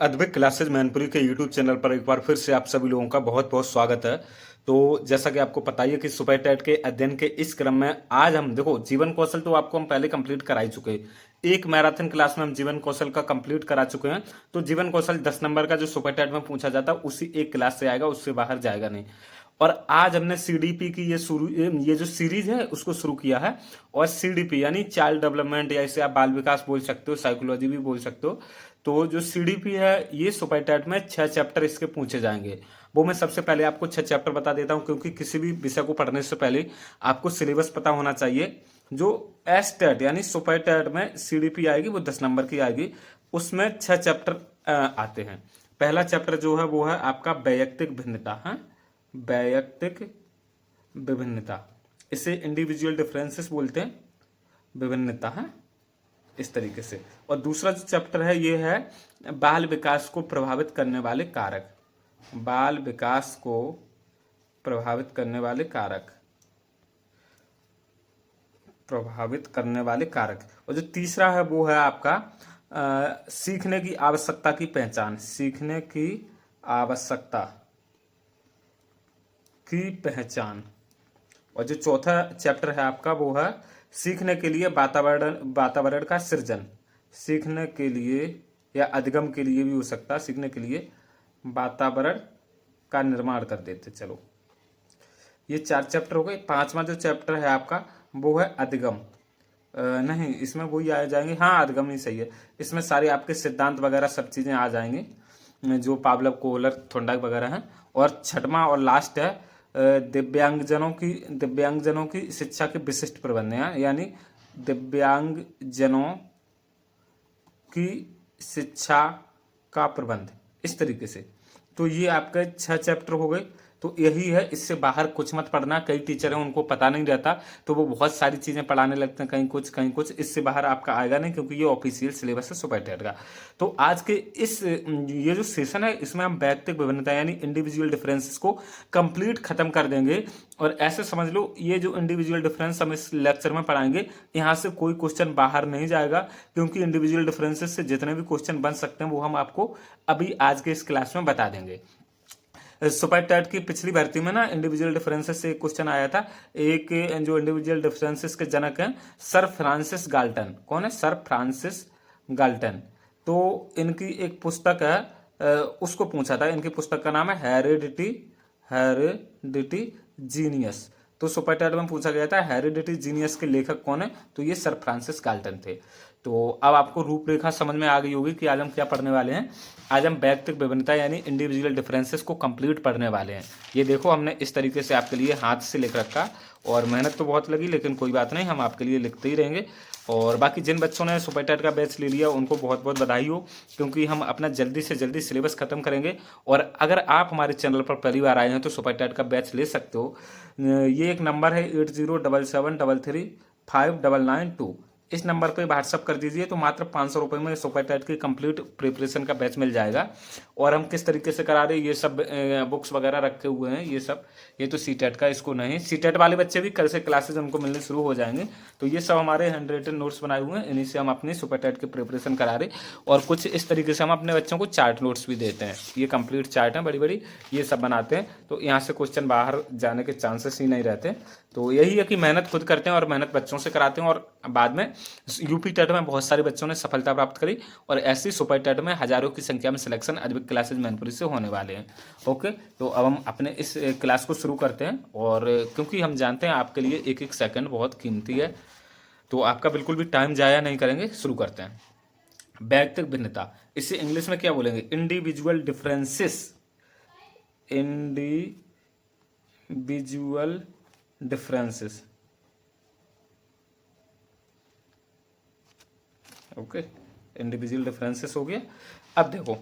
अद्वैत classes Mainpuri के YouTube channel पर एक बार फिर से आप सभी लोगों का बहुत बहुत स्वागत है। तो जैसा कि आपको पता ही है कि सुपर टेट के अध्ययन के इस क्रम में आज हम देखो जीवन कौशल तो आपको हम पहले कंप्लीट करा ही चुके हैं। एक मैराथन क्लास में हम जीवन कौशल का कंप्लीट करा चुके हैं। तो जीवन कौशल 10 नंबर का जो सुपर टेट में पूछा जाता है उसी एक क्लास से आएगा, उससे बाहर जाएगा नहीं। और आज हमने सीडीपी की ये जो सीरीज है उसको शुरू किया है। और सीडीपी यानी चाइल्ड डेवलपमेंट या इसे आप बाल विकास बोल सकते हो, साइकोलॉजी भी बोल सकते हो। तो जो सीडीपी है ये सुपर टेट में 6 चैप्टर इसके पूछे जाएंगे। वो मैं सबसे पहले आपको 6 चैप्टर बता देता हूँ, क्योंकि किसी भी विषय को पढ़ने से पहले आपको सिलेबस पता होना चाहिए। जो एस टेट यानी सुपर टेट में सीडीपी आएगी वो 10 नंबर की आएगी। उसमें 6 चैप्टर आते हैं। पहला चैप्टर जो है वो है आपका वैयक्तिक भिन्नता है, वैयक्तिक विभिन्नता। इसे इंडिविजुअल डिफरेंसेस बोलते हैं, विभिन्नता है इस तरीके से। और दूसरा जो चैप्टर है ये है बाल विकास को प्रभावित करने वाले कारक, बाल विकास को प्रभावित करने वाले कारक, प्रभावित करने वाले कारक। और जो तीसरा है वो है आपका सीखने की आवश्यकता की पहचान, सीखने की आवश्यकता की पहचान। और जो चौथा चैप्टर है आपका वो है सीखने के लिए वातावरण, वातावरण का सृजन, सीखने के लिए या अधिगम के लिए भी हो सकता है, सीखने के लिए वातावरण का निर्माण कर देते। चलो ये 4 चैप्टर हो गए। पांचवा जो चैप्टर है आपका वो है अधिगम। नहीं, इसमें वही आ जाएंगे, हाँ अधिगम ही सही है। इसमें सारे आपके सिद्धांत वगैरह सब चीजें आ जाएंगी जो पावलव, कोहलर, थोंडाइक वगैरह हैं। और छठवां और लास्ट है दिव्यांगजनों की शिक्षा के विशिष्ट प्रबंध, यानी दिव्यांगजनों की शिक्षा का प्रबंध, इस तरीके से। तो ये आपके 6 चैप्टर हो गए। तो यही है, इससे बाहर कुछ मत पढ़ना। कई टीचर हैं उनको पता नहीं रहता तो वो बहुत सारी चीजें पढ़ाने लगते हैं, कहीं कुछ कहीं कुछ। इससे बाहर आपका आएगा नहीं, क्योंकि ये ऑफिशियल सिलेबस है सुपर टेट का। तो आज के ये जो सेशन है इसमें हम वैयक्तिक विभिन्नता यानी इंडिविजुअल डिफरेंसेस को कंप्लीट खत्म कर देंगे। और ऐसे समझ लो ये जो इंडिविजुअल डिफरेंस हम इस लेक्चर में पढ़ाएंगे, यहाँ से कोई क्वेश्चन बाहर नहीं जाएगा, क्योंकि इंडिविजुअल डिफरेंसेस से जितने भी क्वेश्चन बन सकते हैं वो हम आपको अभी आज के इस क्लास में बता देंगे। सुपर टेट की पिछली भर्ती में ना इंडिविजुअल डिफरेंसेस से एक क्वेश्चन आया था। एक जो इंडिविजुअल डिफरेंसेस के जनक हैं सर फ्रांसिस गाल्टन। कौन है? Sir Francis Galton. तो इनकी एक पुस्तक है, उसको पूछा था। इनकी पुस्तक का नाम है हेरिडिटी जीनियस। तो सुपर टेट में पूछा गया था हेरिडिटी जीनियस के लेखक कौन है, तो ये सर फ्रांसिस गाल्टन थे। तो अब आपको रूपरेखा समझ में आ गई होगी कि आज हम क्या पढ़ने वाले हैं। आज हम वैयक्तिक विभिन्नता यानी इंडिविजुअल डिफरेंसेस को कंप्लीट पढ़ने वाले हैं। ये देखो हमने इस तरीके से आपके लिए हाथ से लिख रखा, और मेहनत तो बहुत लगी, लेकिन कोई बात नहीं, हम आपके लिए लिखते ही रहेंगे। और बाकी जिन बच्चों ने सुपर टेट का बैच ले लिया उनको बहुत बहुत बधाई हो, क्योंकि हम अपना जल्दी से जल्दी सिलेबस खत्म करेंगे। और अगर आप हमारे चैनल पर पहली बार आए हैं तो सुपर टेट का बैच ले सकते हो। ये एक नंबर है 8077335992। इस नंबर पे व्हाट्सअप कर दीजिए, तो मात्र 500 रुपये में सुपर टेट की कंप्लीट प्रिपरेशन का बैच मिल जाएगा। और हम किस तरीके से करा रहे हैं, ये सब बुक्स वगैरह रखे हुए हैं, ये सब। ये तो सी टेट का, इसको नहीं। सी टेट वाले बच्चे भी कल से क्लासेज उनको मिलने शुरू हो जाएंगे। तो ये सब हमारे हैंड रिटन नोट्स बनाए हुए हैं, इन्हीं से हम अपनी सुपर टेट की प्रिपरेशन करा रहे। और कुछ इस तरीके से हम अपने बच्चों को चार्ट नोट्स भी देते हैं। ये कंप्लीट चार्ट हैं बड़ी बड़ी, ये सब बनाते हैं। तो यहाँ से क्वेश्चन बाहर जाने के चांसेस ही नहीं रहते। तो यही है कि मेहनत खुद करते हैं और मेहनत बच्चों से कराते हैं। और बाद में यूपी टेट में बहुत सारे बच्चों ने सफलता प्राप्त करी, और ऐसी सुपर टेट में हजारों की संख्या में सिलेक्शन अद्वैत क्लासेज मैनपुरी से होने वाले हैं। ओके, तो अब हम अपने इस क्लास को शुरू करते हैं। और क्योंकि हम जानते हैं आपके लिए एक एक सेकंड बहुत कीमती है, तो आपका बिल्कुल भी टाइम जाया नहीं करेंगे। शुरू करते हैं। वैयक्तिक भिन्नता, इसे इंग्लिश में क्या बोलेंगे? Individual differences, individual differences. Okay, individual differences हो गया। अब देखो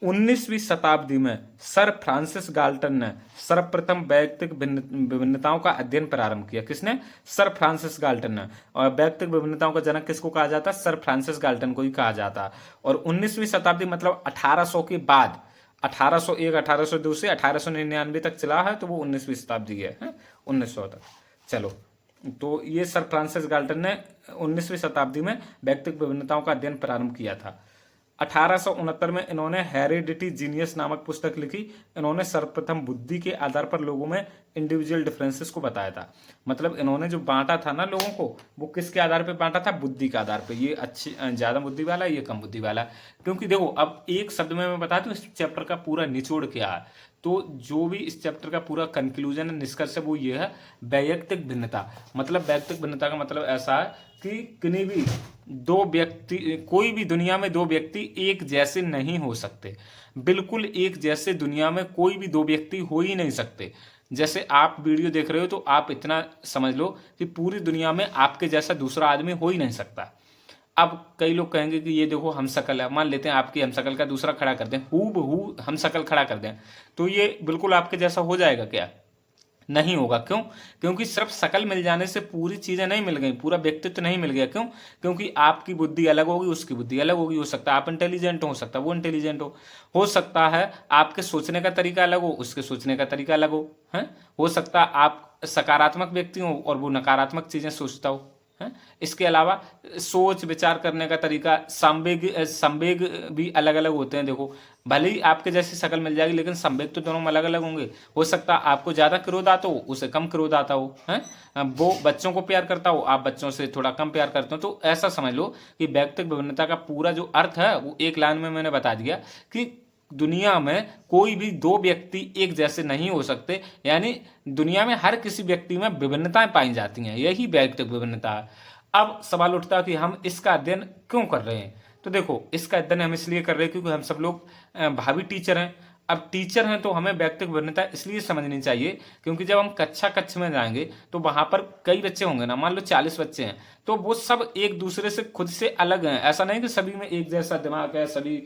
19वीं शताब्दी में सर फ्रांसिस गाल्टन ने सर्वप्रथम वैयक्तिक विभिन्नताओं का अध्ययन प्रारंभ किया। किसने? सर फ्रांसिस गाल्टन ने। और वैयक्तिक विभिन्नताओं का जनक किसको कहा जाता है? सर फ्रांसिस गाल्टन को ही कहा जाता। और 19वीं शताब्दी मतलब 1800 के बाद, 1801 1802 से 1899 तक चला है, तो वो 19वीं शताब्दी है 1900 तक। चलो, तो ये सर फ्रांसिस गाल्टन ने 19वीं शताब्दी में वैयक्तिक विभिन्नताओं का अध्ययन प्रारंभ किया था। 1869 में इन्होंने हेरेडिटी जीनियस नामक पुस्तक लिखी। इन्होंने सर्वप्रथम बुद्धि के आधार पर लोगों में इंडिविजुअल डिफरेंसेस को बताया था। मतलब इन्होंने जो बांटा था ना लोगों को, वो किसके आधार पर बांटा था? बुद्धि के आधार पर। ये अच्छी ज्यादा बुद्धि वाला, ये कम बुद्धि वाला। क्योंकि देखो अब एक शब्द में मैं बता दूं इस चैप्टर का पूरा निचोड़ क्या है। तो जो भी इस चैप्टर का पूरा कंक्लूजन है, निष्कर्ष है, वो ये है, वैयक्तिक भिन्नता। मतलब वैयक्तिक भिन्नता का मतलब ऐसा है कि किन्हीं भी दो व्यक्ति, कोई भी दुनिया में दो व्यक्ति एक जैसे नहीं हो सकते। बिल्कुल एक जैसे दुनिया में कोई भी दो व्यक्ति हो ही नहीं सकते। जैसे आप वीडियो देख रहे हो तो आप इतना समझ लो कि पूरी दुनिया में आपके जैसा दूसरा आदमी हो ही नहीं सकता। अब कई लोग कहेंगे कि ये देखो हम शकल है, मान लेते हैं आपकी हम शकल का दूसरा खड़ा कर दें, हूबहू हम शकल खड़ा कर दें, तो ये बिल्कुल आपके जैसा हो जाएगा क्या? नहीं होगा। क्यों? क्योंकि सिर्फ शकल मिल जाने से पूरी चीजें नहीं मिल गई, पूरा व्यक्तित्व नहीं मिल गया। क्यों? क्योंकि आपकी बुद्धि अलग होगी, उसकी बुद्धि अलग होगी। हो सकता है आप इंटेलिजेंट हो सकता है वो इंटेलिजेंट हो सकता है आपके सोचने का तरीका अलग हो, उसके सोचने का तरीका अलग है। हो सकता है आप सकारात्मक व्यक्ति हो और वो नकारात्मक चीजें सोचता हो। इसके अलावा सोच विचार करने का तरीका, संवेग भी अलग अलग होते हैं। देखो भले ही आपके जैसी शक्ल मिल जाएगी लेकिन संवेग तो दोनों में अलग अलग होंगे। हो सकता है आपको ज्यादा क्रोध आता हो, उसे कम क्रोध आता हो। वो बच्चों को प्यार करता हो, आप बच्चों से थोड़ा कम प्यार करते हो। तो ऐसा समझ लो कि व्यक्तिगत विभिन्नता का पूरा जो अर्थ है वो एक लाइन में मैंने बता दिया कि दुनिया में कोई भी दो व्यक्ति एक जैसे नहीं हो सकते। यानी दुनिया में हर किसी व्यक्ति में विभिन्नताएं पाई जाती हैं, यही व्यक्तिगत विभिन्नता है। अब सवाल उठता है कि हम इसका अध्ययन क्यों कर रहे हैं? तो देखो इसका अध्ययन हम इसलिए कर रहे हैं क्योंकि हम सब लोग भावी टीचर हैं। अब टीचर हैं तो हमें व्यक्तिगत विभिन्नता इसलिए समझनी चाहिए क्योंकि जब हम कक्षा में जाएंगे तो वहां पर कई बच्चे होंगे ना, मान लो 40 बच्चे हैं, तो वो सब एक दूसरे से खुद से अलग हैं। ऐसा नहीं कि सभी में एक जैसा दिमाग है, सभी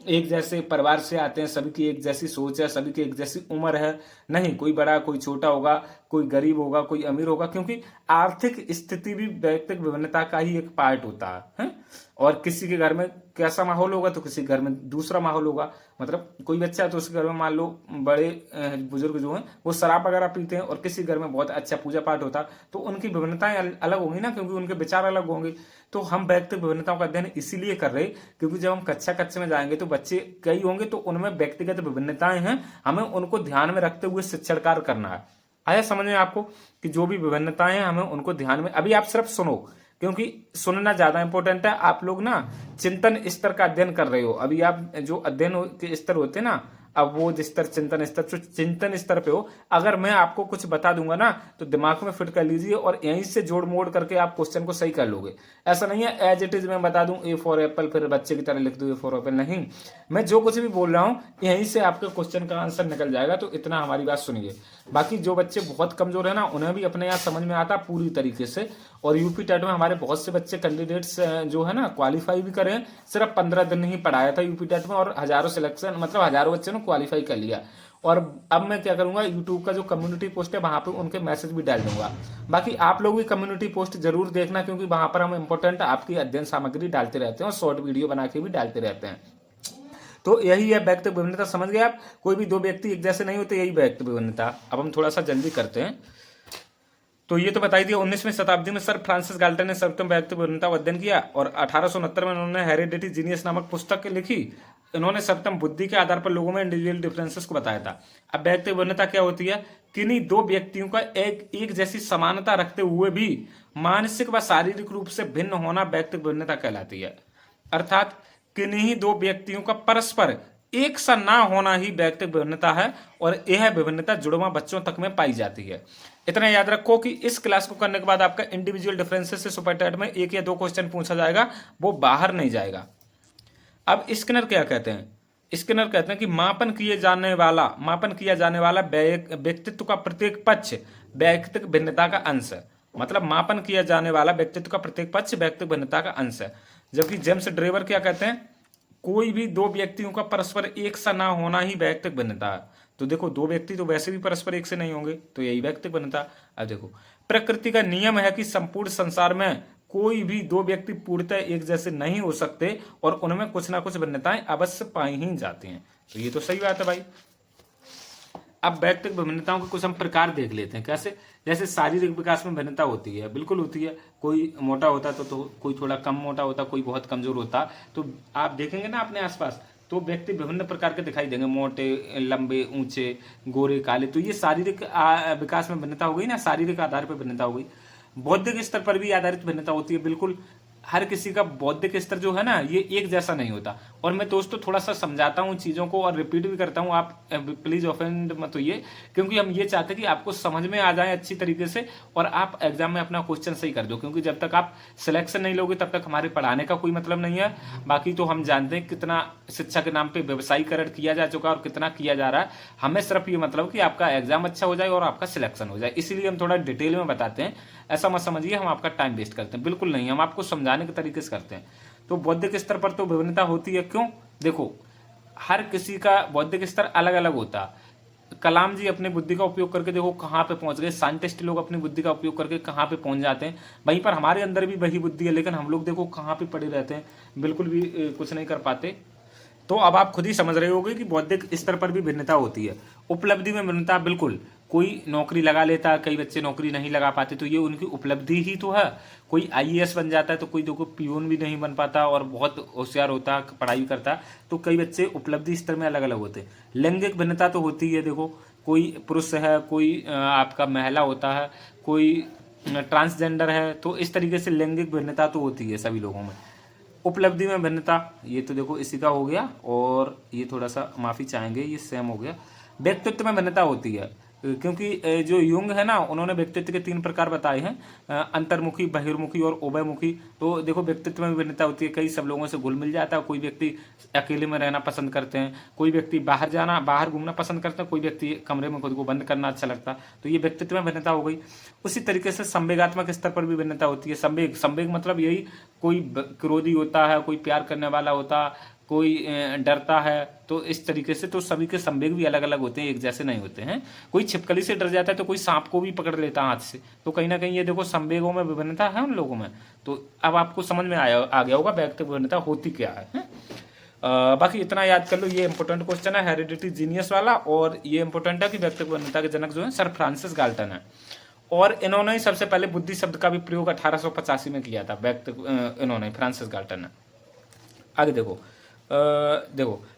एक जैसे परिवार से आते हैं, सभी की एक जैसी सोच है, सभी की एक जैसी उम्र है। नहीं, कोई बड़ा कोई छोटा होगा, कोई गरीब होगा कोई अमीर होगा, क्योंकि आर्थिक स्थिति भी व्यक्तिगत विभिन्नता का ही एक पार्ट होता है? और किसी के घर में कैसा माहौल होगा तो किसी घर में दूसरा माहौल होगा। मतलब कोई बच्चा है तो उसके घर में मान लो बड़े बुजुर्ग जो हैं वो शराब वगैरह पीते हैं, और किसी घर में बहुत अच्छा पूजा पाठ होता, तो उनकी विभिन्नताएं अलग होंगी ना, क्योंकि उनके विचार अलग होंगे। तो हम व्यक्तिगत विभिन्नताओं का अध्ययन इसीलिए कर रहे हैं क्योंकि जब हम कक्षा में जाएंगे तो बच्चे कई होंगे, तो उनमें व्यक्तिगत विभिन्नताएं हैं, हमें उनको ध्यान में रखते हुए शिक्षण कार्य करना है। आया समझ में आपको कि जो भी विभिन्नताएं हैं हमें उनको ध्यान में, अभी आप सिर्फ सुनो क्योंकि सुनना ज्यादा इंपॉर्टेंट है। आप लोग ना चिंतन स्तर का अध्ययन कर रहे हो, अभी आप जो अध्ययन के स्तर होते हैं ना, अब वो जिस स्तर चिंतन स्तर, जो चिंतन स्तर पे हो, अगर मैं आपको कुछ बता दूंगा ना तो दिमाग में फिट कर लीजिए और यहीं से जोड़ मोड़ करके आप क्वेश्चन को सही कर लोगे। ऐसा नहीं है एज इट इज मैं बता दूं ए फॉर एप्पल फिर बच्चे की तरह लिख दूं ए फॉर एप्पल, नहीं। मैं जो कुछ भी बोल रहा हूं यहीं से आपके क्वेश्चन का आंसर निकल जाएगा। तो इतना हमारी बात सुनिए। बाकी जो बच्चे बहुत कमजोर है ना, उन्हें भी अपने यहाँ समझ में आता पूरी तरीके से। और यूपी टेट में हमारे बहुत से बच्चे कैंडिडेट्स जो है ना क्वालिफाई भी करे हैं। सिर्फ 15 दिन ही पढ़ाया था यूपी टेट में और हजारों सिलेक्शन, मतलब हजारों बच्चे ने क्वालिफाई कर लिया। और अब मैं क्या करूंगा, यूट्यूब का जो कम्युनिटी पोस्ट है वहां पे उनके मैसेज भी डाल दूंगा। बाकी आप लोग भी कम्युनिटी पोस्ट जरूर देखना क्योंकि वहां पर हम इंपॉर्टेंट आपकी अध्ययन सामग्री डालते रहते हैं और शॉर्ट वीडियो बना के भी डालते रहते हैं। तो यही है व्यक्तिगत विभिन्नता, समझ गए आप? कोई भी दो व्यक्ति एक जैसे नहीं होते, यही व्यक्तिगत विभिन्नता। अब हम थोड़ा सा जल्दी करते हैं। तो ये तो बताई दिया। 19वीं शताब्दी में सर फ्रांसिस गाल्टन ने सर्वोत्तम व्यक्तिगत विभिन्नता का अध्ययन किया और 1869 में उन्होंने हेरेडिटी जीनियस नामक पुस्तक लिखी। इन्होंने सर्वोत्तम बुद्धि के आधार पर लोगों में इंडिविजुअल डिफरेंसेस को बताया था। अब व्यक्तिगत विभिन्नता क्या होती है? किन्हीं दो व्यक्तियों का एक जैसी समानता रखते हुए भी मानसिक व शारीरिक रूप से भिन्न होना व्यक्तिगत विभिन्नता कहलाती है। अर्थात किन्हीं दो व्यक्तियों का परस्पर एक सा ना होना ही व्यक्तिगत विभिन्नता है और यह विभिन्नता जुड़वा बच्चों तक में पाई जाती है। इतना याद रखो कि इस क्लास को करने के बाद आपका इंडिविजुअल डिफरेंसेस से सुपर टेट में 1 या 2 क्वेश्चन पूछा जाएगा, वो बाहर नहीं जाएगा। अब स्किनर क्या कहते हैं? स्किनर कहते हैं कि मापन किया जाने वाला व्यक्तित्व का प्रत्येक पक्ष व्यक्तिगत भिन्नता का अंश है। मतलब मापन किया जाने वाला व्यक्तित्व का प्रत्येक पक्ष व्यक्तिगत भिन्नता का अंश है। जबकि जेम्स ड्रेवर क्या कहते हैं? कोई भी दो व्यक्तियों का परस्पर एक सा ना होना ही व्यक्तिगत भिन्नता है। तो देखो दो व्यक्ति तो वैसे भी परस्पर एक से नहीं होंगे, तो यही व्यक्तिगत भिन्नता। अब देखो प्रकृति का नियम है कि संपूर्ण संसार में कोई भी दो व्यक्ति पूर्णतः एक जैसे नहीं हो सकते और उनमें कुछ ना कुछ भिन्नताएं अवश्य पाई ही जाती हैं। तो ये तो सही बात है भाई। अब व्यक्तिगत भिन्नताओं के कुछ हम प्रकार देख लेते हैं। कैसे? जैसे शारीरिक विकास में भिन्नता होती है, बिल्कुल होती है। कोई मोटा होता तो कोई थोड़ा कम मोटा होता, कोई बहुत कमजोर होता। तो आप देखेंगे ना अपने आसपास, तो व्यक्ति विभिन्न प्रकार के दिखाई देंगे, मोटे, लंबे, ऊंचे, गोरे, काले। तो ये शारीरिक विकास में भिन्नता हो गई ना, शारीरिक आधार पर भिन्नता हो गई। बौद्धिक स्तर पर भी आधारित भिन्नता होती है। बिल्कुल हर किसी का बौद्धिक स्तर जो है ना, ये एक जैसा नहीं होता। और मैं दोस्तों थोड़ा सा समझाता हूँ चीजों को और रिपीट भी करता हूँ, आप प्लीज ऑफेंड मत होइए, क्योंकि हम ये चाहते हैं कि आपको समझ में आ जाए अच्छी तरीके से और आप एग्जाम में अपना क्वेश्चन सही कर दो। क्योंकि जब तक आप सिलेक्शन नहीं लोगे तब तक हमारे पढ़ाने का कोई मतलब नहीं है। बाकी तो हम जानते हैं कितना शिक्षा के नाम पे व्यवसायीकरण किया जा चुका है और कितना किया जा रहा है। हमें सिर्फ ये मतलब कि आपका एग्जाम अच्छा हो जाए और आपका सिलेक्शन हो जाए, इसीलिए हम थोड़ा डिटेल में बताते हैं। ऐसा मत समझिए हम आपका टाइम वेस्ट करते हैं, बिल्कुल नहीं, हम आपको समझाने के तरीके से करते हैं। तो बौद्धिक स्तर पर तो विभिन्नता होती है। क्यों? देखो, हर किसी का बौद्धिक स्तर अलग अलग होता है। कलाम जी अपनी बुद्धि का उपयोग करके देखो कहाँ पे पहुंच गए, साइंटिस्ट लोग अपनी बुद्धि का उपयोग करके कहाँ पे पहुंच जाते हैं। वहीं पर हमारे अंदर भी वही बुद्धि है, लेकिन हम लोग देखो कहाँ पे पड़े रहते हैं, बिल्कुल भी कुछ नहीं कर पाते। तो अब आप खुद ही समझ रहे होगे कि बौद्धिक स्तर पर भी भिन्नता होती है। उपलब्धि में भिन्नता, बिल्कुल, कोई नौकरी लगा लेता है, कई बच्चे नौकरी नहीं लगा पाते, तो ये उनकी उपलब्धि ही तो है। कोई आईएएस बन जाता है तो कोई देखो पियून भी नहीं बन पाता और बहुत होशियार होता है, पढ़ाई करता है। तो कई बच्चे उपलब्धि स्तर में अलग अलग होते हैं। लैंगिक भिन्नता तो होती है। देखो, कोई पुरुष है, कोई आपका महिला होता है, कोई ट्रांसजेंडर है। तो इस तरीके से लैंगिक भिन्नता तो होती है सभी लोगों में। उपलब्धि में भिन्नता, ये तो देखो इसी का हो गया, और ये थोड़ा सा माफी चाहेंगे, ये सेम हो गया। व्यक्तित्व में भिन्नता होती है, क्योंकि जो युंग है ना, उन्होंने व्यक्तित्व के 3 प्रकार बताए हैं, अंतर्मुखी, बहिर्मुखी और उभयमुखी। तो देखो व्यक्तित्व में भिन्नता होती है। कई सब लोगों से घुल मिल जाता है। कोई व्यक्ति अकेले में रहना पसंद करते हैं, कोई व्यक्ति बाहर घूमना पसंद करते हैं, कोई व्यक्ति कमरे में खुद को बंद करना अच्छा लगता है। तो ये व्यक्तित्व में भिन्नता हो गई। उसी तरीके से संवेगात्मक स्तर पर भी भिन्नता होती है। संवेग मतलब यही, कोई क्रोधी होता है, कोई प्यार करने वाला होता, कोई डरता है। तो इस तरीके से तो सभी के संवेग भी अलग अलग होते हैं, एक जैसे नहीं होते हैं। कोई छिपकली से डर जाता है तो कोई सांप को भी पकड़ लेता है हाथ से। तो कहीं ना कहीं ये देखो संवेगों में विभिन्नता है उन लोगों में। तो अब आपको समझ में आ गया होगा व्यक्तिगत विभिन्नता होती क्या है? बाकी इतना याद कर लो, ये इंपॉर्टेंट क्वेश्चन है, हेरिडिटी जीनियस वाला। और ये इंपॉर्टेंट है कि व्यक्तिगत विभिन्नता के जनक जो है सर फ्रांसिस गाल्टन है, और इन्होंने ही सबसे पहले बुद्धि शब्द का भी प्रयोग 1885 में किया था। इन्होंने, फ्रांसिस गाल्टन ने। आगे देखो,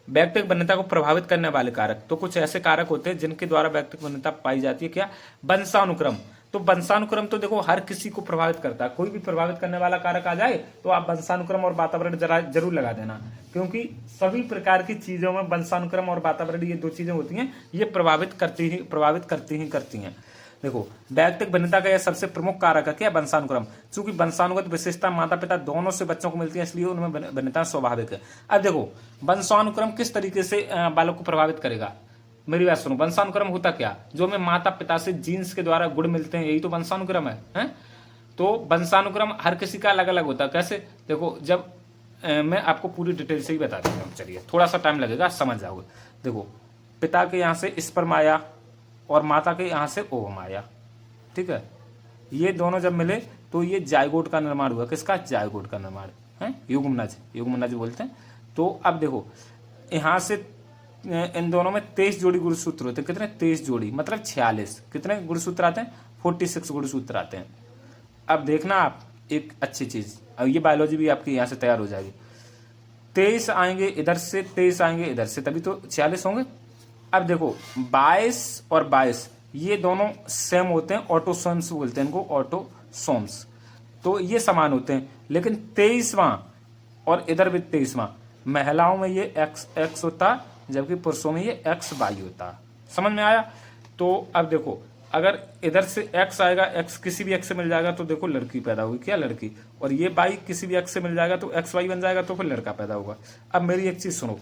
व्यक्तिगत भिन्नता को प्रभावित करने वाले कारक, तो कुछ ऐसे कारक होते हैं जिनके द्वारा व्यक्तिगत भिन्नता पाई जाती है। क्या? वंशानुक्रम। तो वंशानुक्रम तो देखो हर किसी को प्रभावित करता है। कोई भी प्रभावित करने वाला कारक आ जाए तो आप वंशानुक्रम और वातावरण जरूर लगा देना, क्योंकि सभी प्रकार की चीजों में वंशानुक्रम और वातावरण, ये 2 चीजें होती हैं, ये प्रभावित करती हैं। देखो, व्यक्तिगत भिन्नता का यह सबसे प्रमुख कारक है क्या? वंशानुक्रम। चूंकि वंशानुगत विशेषता माता पिता दोनों से बच्चों को मिलती है, इसलिए उनमें भिन्नता स्वाभाविक है। अब देखो, वंशानुक्रम किस तरीके से बालक को प्रभावित करेगा? मेरी बात सुनो, वंशानुक्रम होता क्या? जो हमें माता पिता से जीन्स के द्वारा गुण मिलते हैं, यही तो वंशानुक्रम है? तो वंशानुक्रम हर किसी का अलग अलग होता है। कैसे? देखो, जब मैं आपको पूरी डिटेल से ही बता देता हूँ, चलिए थोड़ा सा टाइम लगेगा, समझ जाओगे। देखो, पिता के यहाँ से स्पर्म आया और माता के यहाँ से ओवम आया, ठीक है। ये दोनों जब मिले तो ये जायगोट का निर्माण हुआ। किसका? जायगोट का निर्माण है, युग्मनज बोलते हैं। तो अब देखो, यहाँ से इन दोनों में 23 जोड़ी गुणसूत्र होते हैं। कितने? 23 जोड़ी, मतलब 46। कितने गुणसूत्र आते हैं? 46 गुणसूत्र आते हैं। अब देखना आप एक अच्छी चीज, अब ये बायोलॉजी भी आपकी यहाँ से तैयार हो जाएगी। 23 आएंगे इधर से, 23 आएंगे इधर से, तभी तो 46 होंगे। अब देखो, 22 और 22 ये दोनों सेम होते हैं, ऑटोसोम्स बोलते हैं इनको, ऑटोसोम्स। तो ये समान होते हैं। लेकिन 23वां और इधर भी 23वां, महिलाओं में ये एक्स होता, जबकि पुरुषों में ये XY होता। समझ में आया? तो अब देखो, अगर इधर से X आएगा, X किसी भी X से मिल जाएगा तो देखो लड़की पैदा होगी। क्या? लड़की। और ये Y किसी भी X से मिल जाएगा तो XY बन जाएगा, तो फिर लड़का पैदा होगा। अब मेरी एक चीज सुनो,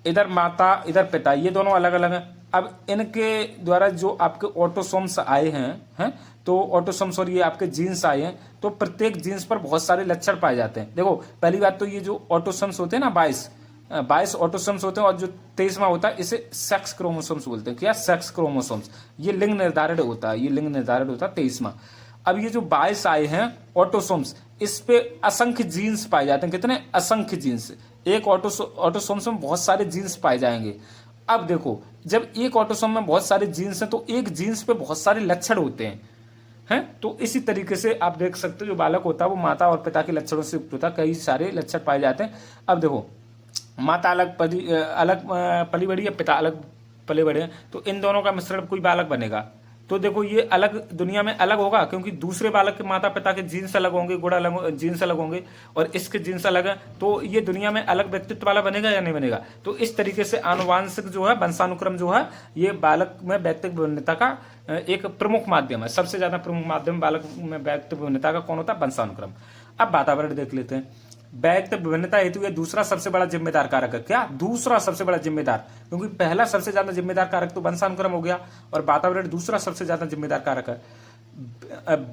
इधर माता इधर पिता, ये दोनों अलग अलग हैं। अब इनके द्वारा जो आपके ऑटोसोम्स आए हैं तो ऑटोसोम्स और ये आपके जीन्स आए हैं, तो प्रत्येक जीन्स पर बहुत सारे लक्षण पाए जाते हैं। देखो, पहली बात तो ये जो ऑटोसोम्स होते हैं ना, 22 ऑटोसोम्स होते हैं, और जो 23वां होता है इसे सेक्स क्रोमोसोम्स बोलते हैं। क्या? Sex chromosomes. ये लिंग निर्धारण होता है, 23वां। अब ये जो 22 आए हैं ऑटोसोम्स, इस पे असंख्य जीन्स पाए जाते हैं। कितने? असंख्य जीन्स। एक ऑटोसोम्स में बहुत सारे जीन्स पाए जाएंगे। अब देखो, जब एक ऑटोसोम में बहुत सारे जीन्स हैं तो एक जीन्स पे बहुत सारे लक्षण होते हैं, तो इसी तरीके से आप देख सकते हो जो बालक होता है वो माता और पिता के लक्षणों से युक्त होता है, कई सारे लक्षण पाए जाते हैं। अब देखो, माता अलग पली बड़ी है, पिता अलग पले बड़े हैं, तो इन दोनों का मिश्रण कोई बालक बनेगा। तो देखो ये अलग दुनिया में अलग होगा, क्योंकि दूसरे बालक के माता पिता के जीन्स अलग होंगे, गुण अलग, जीन्स अलग होंगे, और इसके जीन्स अलग हैं, तो ये दुनिया में अलग व्यक्तित्व वाला बनेगा या नहीं बनेगा। तो इस तरीके से आनुवांशिक जो है, वंशानुक्रम जो है, ये बालक में व्यक्तित्व भिन्नता का एक प्रमुख माध्यम है। सबसे ज्यादा प्रमुख माध्यम बालक में व्यक्तित्व भिन्नता का कौन होता है? वंशानुक्रम। अब वातावरण देख लेते हैं। व्यक्तित्व भिन्नता हेतु ये दूसरा सबसे बड़ा जिम्मेदार कारक है। क्या? दूसरा सबसे बड़ा जिम्मेदार, क्योंकि पहला सबसे ज्यादा जिम्मेदार कारक तो वंशानुक्रम हो गया, और वातावरण दूसरा सबसे ज्यादा जिम्मेदार कारक है।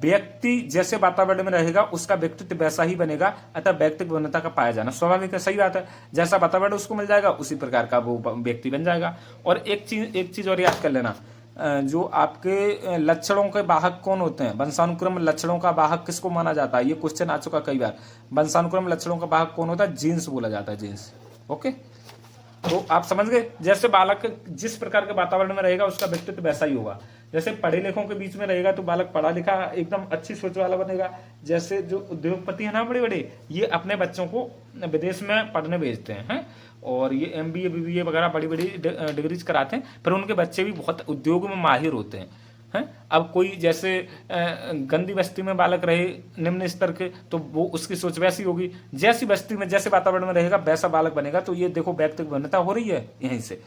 व्यक्ति जैसे वातावरण में रहेगा उसका व्यक्तित्व वैसा ही बनेगा, अतः व्यक्तित्व भिन्नता का पाया जाना स्वाभाविक है। सही बात है, जैसा वातावरण उसको मिल जाएगा उसी प्रकार का वो व्यक्ति बन जाएगा। और एक चीज और याद कर लेना, जो आपके लक्षणों के वाहक कौन होते हैं? वंशानुक्रम लक्षणों का वाहक किसको माना जाता है? ये क्वेश्चन आ चुका कई बार। वंशानुक्रम लक्षणों का वाहक कौन होता है? जीन्स बोला जाता है, जीन्स। ओके, तो आप समझ गए, जैसे बालक जिस प्रकार के वातावरण में रहेगा उसका व्यक्तित्व वैसा ही होगा। जैसे पढ़े लिखों के बीच में रहेगा तो बालक पढ़ा लिखा एकदम अच्छी सोच वाला बनेगा। जैसे जो उद्योगपति है ना बड़े बड़े, ये अपने बच्चों को विदेश में पढ़ने भेजते हैं, और ये MBA BBA वगैरह बड़ी बड़ी डिग्रीज कराते हैं, पर उनके बच्चे भी बहुत उद्योग में माहिर होते हैं। अब कोई जैसे गंदी बस्ती में बालक रहे निम्न स्तर के, तो वो उसकी सोच वैसी होगी। जैसी बस्ती में जैसे वातावरण में रहेगा वैसा बालक बनेगा। तो ये देखो व्यक्तित्व भिन्नता हो रही है यहीं से।